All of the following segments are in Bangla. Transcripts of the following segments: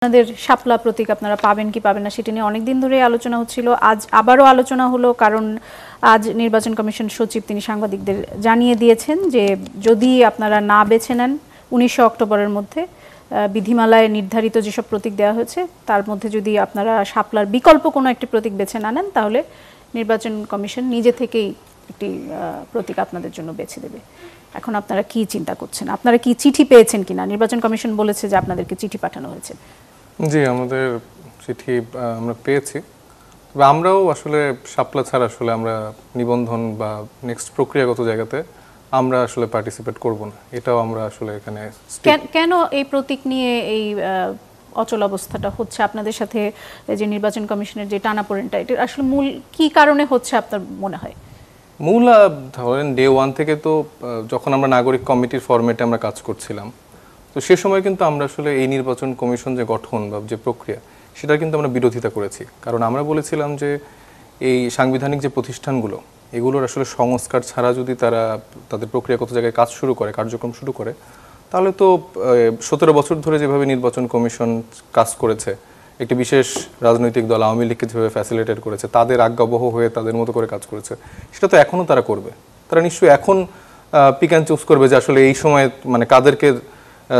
আপনাদের শাপলা প্রতীক আপনারা পাবেন কি পাবেন না সেটা নিয়ে অনেকদিন ধরে আলোচনা হচ্ছিল। আজ আবারও আলোচনা হলো, কারণ আজ নির্বাচন কমিশন সচিব তিনি সাংবাদিকদের জানিয়ে দিয়েছেন যে যদি আপনারা না বেছে নেন 19 অক্টোবরের মধ্যে বিধিমালায় নির্ধারিত যেসব প্রতীক দেওয়া হয়েছে তার মধ্যে যদি আপনারা শাপলার বিকল্প কোনো একটি প্রতীক বেছে না নেন তাহলে নির্বাচন কমিশন নিজে থেকেই একটি প্রতীক আপনাদের জন্য বেছে দেবে। এখন আপনারা কি চিন্তা করছেন? আপনারা কি চিঠি পেয়েছেন কিনা? নির্বাচন কমিশন বলেছে যে আপনাদেরকে চিঠি পাঠানো হয়েছে। জি, আমাদের চিঠি আমরা পেয়েছি, তবে আমরাও আসলে শাপলা ছাড়া আসলে আমরা নিবন্ধন বা নেক্সট প্রক্রিয়াগত জায়গাতে আমরা আসলে পার্টিসিপেট করব না, এটাও আমরা আসলে এখানে। কেন এই প্রতীক নিয়ে এই অচল অবস্থাটা হচ্ছে আপনাদের সাথে, যে নির্বাচন কমিশনের যে টানাপোড়েনটা, এটা আসলে মূল কি কারণে হচ্ছে আপনার মনে হয়? মূল ধরেন ডে ওয়ান থেকে তো যখন আমরা নাগরিক কমিটির ফরম্যাটে আমরা কাজ করছিলাম, তো সে সময় কিন্তু আমরা আসলে এই নির্বাচন কমিশন যে গঠন বা যে প্রক্রিয়া সেটা কিন্তু আমরা বিরোধিতা করেছি। কারণ আমরা বলেছিলাম যে এই সাংবিধানিক যে প্রতিষ্ঠানগুলো এগুলোর আসলে সংস্কার ছাড়া যদি তারা তাদের প্রক্রিয়াগত জায়গায় কাজ শুরু করে, কার্যক্রম শুরু করে, তাহলে তো 17 বছর ধরে যেভাবে নির্বাচন কমিশন কাজ করেছে, একটি বিশেষ রাজনৈতিক দল আওয়ামী লীগকে যেভাবে ফ্যাসিলিটেট করেছে, তাদের আজ্ঞাবহ হয়ে তাদের মতো করে কাজ করেছে, সেটা তো এখনও তারা করবে। তারা নিশ্চয়ই এখন পিক অ্যান্ড চুজ করবে যে আসলে এই সময় মানে কাদেরকে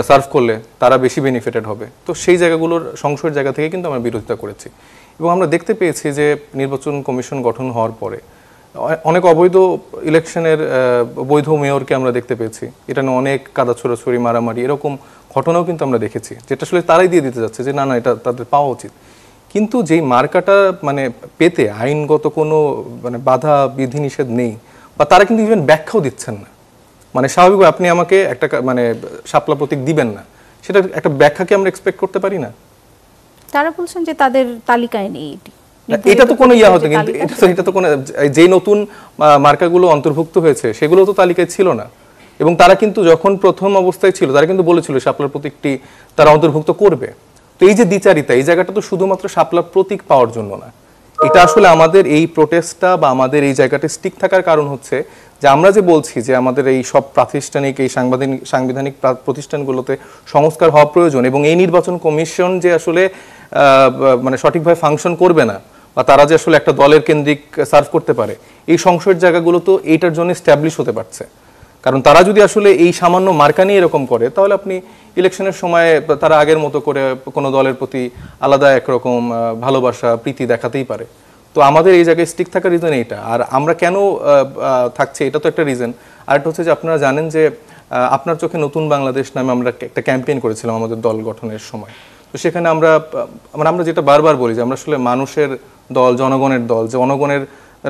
সার্ভ করলে তারা বেশি বেনিফিটেড হবে। তো সেই জায়গাগুলোর সংশয়ের জায়গা থেকে কিন্তু আমরা বিরোধিতা করেছি। এবং আমরা দেখতে পেয়েছি যে নির্বাচন কমিশন গঠন হওয়ার পরে অনেক অবৈধ ইলেকশনের বৈধ মেয়রকে আমরা দেখতে পেয়েছি। এটা নিয়ে অনেক কাদা ছোড়াছড়ি, মারামারি, এরকম ঘটনাও কিন্তু আমরা দেখেছি, যেটা আসলে তারাই দিয়ে দিতে যাচ্ছে যে না না এটা তাদের পাওয়া উচিত। কিন্তু যেই মার্কাটা মানে পেতে আইনগত কোনো মানে বাধা বিধিনিষেধ নেই, বা তারা কিন্তু ইভেন ব্যাখ্যাও দিচ্ছেন না। মানে স্বাভাবিকভাবে আপনি আমাকে একটা মানে শাপলা প্রতীক দিবেন না, সেটা একটা ব্যাখ্যাকে আমরা এক্সপেক্ট করতে পারি না। তারা বলছেন যে তাদের তালিকায় নেই এটি। এটা তো কোনো ইয়া হতো, কিন্তু এটা তো কোনো যে নতুন মার্কাগুলো অন্তর্ভুক্ত হয়েছে সেগুলো তো তালিকায় ছিল না। এবং তারা কিন্তু যখন প্রথম অবস্থায় ছিল তারা কিন্তু বলেছিল শাপলার প্রতীকটি তারা অন্তর্ভুক্ত করবে। তো এই যে দ্বিচারিতা, এই জায়গাটা তো শুধুমাত্র শাপলার প্রতীক পাওয়ার জন্য না, এটা আসলে আমাদের এই প্রোটেস্টটা বা আমাদের এই জায়গাটা স্টিক থাকার কারণ হচ্ছে যে আমরা যে বলছি যে আমাদের এই সব প্রাতিষ্ঠানিক এই সাংবিধানিক প্রতিষ্ঠানগুলোতে সংস্কার হওয়া প্রয়োজন, এবং এই নির্বাচন কমিশন যে আসলে মানে সঠিকভাবে ফাংশন করবে না বা তারা যে আসলে একটা দলের কেন্দ্রিক সার্ভ করতে পারে, এই সংশয়ের জায়গাগুলো তো এইটার জন্য স্ট্যাবলিশ হতে পারছে। কারণ তারা যদি আসলে এই সামান্য মার্কা নিয়ে এরকম করে, তাহলে আপনি ইলেকশনের সময় তারা আগের মতো করে কোনো দলের প্রতি আলাদা একরকম ভালোবাসা প্রীতি দেখাতেই পারে। তো আমাদের এই জায়গায় স্টিক থাকার রিজন এইটা। আর আমরা কেন থাকছে এটা তো একটা রিজন। আরেকটা হচ্ছে যে আপনারা জানেন যে আপনার চোখে নতুন বাংলাদেশ নামে আমরা একটা ক্যাম্পেইন করেছিলাম আমাদের দল গঠনের সময়। তো সেখানে আমরা যেটা বারবার বলি যে আমরা আসলে মানুষের দল, জনগণের দল, যে জনগণের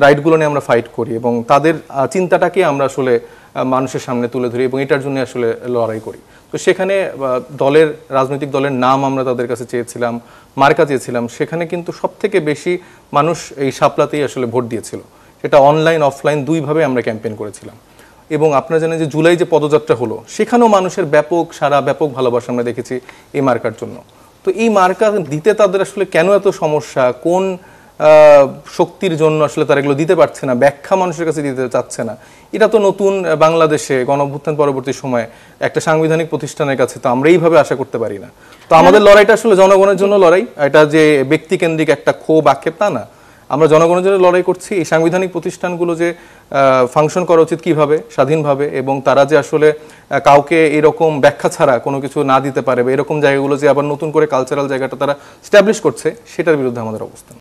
রাইটগুলো নিয়ে আমরা ফাইট করি এবং তাদের চিন্তাটাকে আমরা আসলে মানুষের সামনে তুলে ধরি এবং এটার জন্য আসলে লড়াই করি। তো সেখানে রাজনৈতিক দলের নাম আমরা তাদের কাছে চেয়েছিলাম, মার্কা চেয়েছিলাম, সেখানে কিন্তু সবথেকে বেশি মানুষ এই শাপলাতেই আসলে ভোট দিয়েছিল। সেটা অনলাইন অফলাইন দুইভাবে আমরা ক্যাম্পেইন করেছিলাম। এবং আপনারা জানেন যে জুলাই যে পদযাত্রা হলো সেখানেও মানুষের ব্যাপক ভালোবাসা আমরা দেখেছি এই মার্কার জন্য। তো এই মার্কা দিতে তাদের আসলে কেন এত সমস্যা, কোন শক্তির জন্য আসলে তারা এগুলো দিতে পারছে না, ব্যাখ্যা মানুষের কাছে দিতে চাচ্ছে না, এটা তো নতুন বাংলাদেশে গণঅভ্যুত্থান পরবর্তী সময়ে একটা সাংবিধানিক প্রতিষ্ঠানের কাছে তো আমরা এইভাবে আশা করতে পারি না। তো আমাদের লড়াইটা আসলে জনগণের জন্য লড়াই, এটা যে ব্যক্তিকেন্দ্রিক একটা ক্ষোভ আক্ষেপ তা না, আমরা জনগণের জন্য লড়াই করছি। এই সাংবিধানিক প্রতিষ্ঠানগুলো যে ফাংশন করা উচিত কিভাবে, স্বাধীনভাবে, এবং তারা যে আসলে কাউকে এরকম ব্যাখ্যা ছাড়া কোনো কিছু না দিতে পারে, এরকম জায়গাগুলো যে আবার নতুন করে কালচারাল জায়গাটা তারা স্ট্যাবলিশ করছে, সেটার বিরুদ্ধে আমাদের অবস্থান।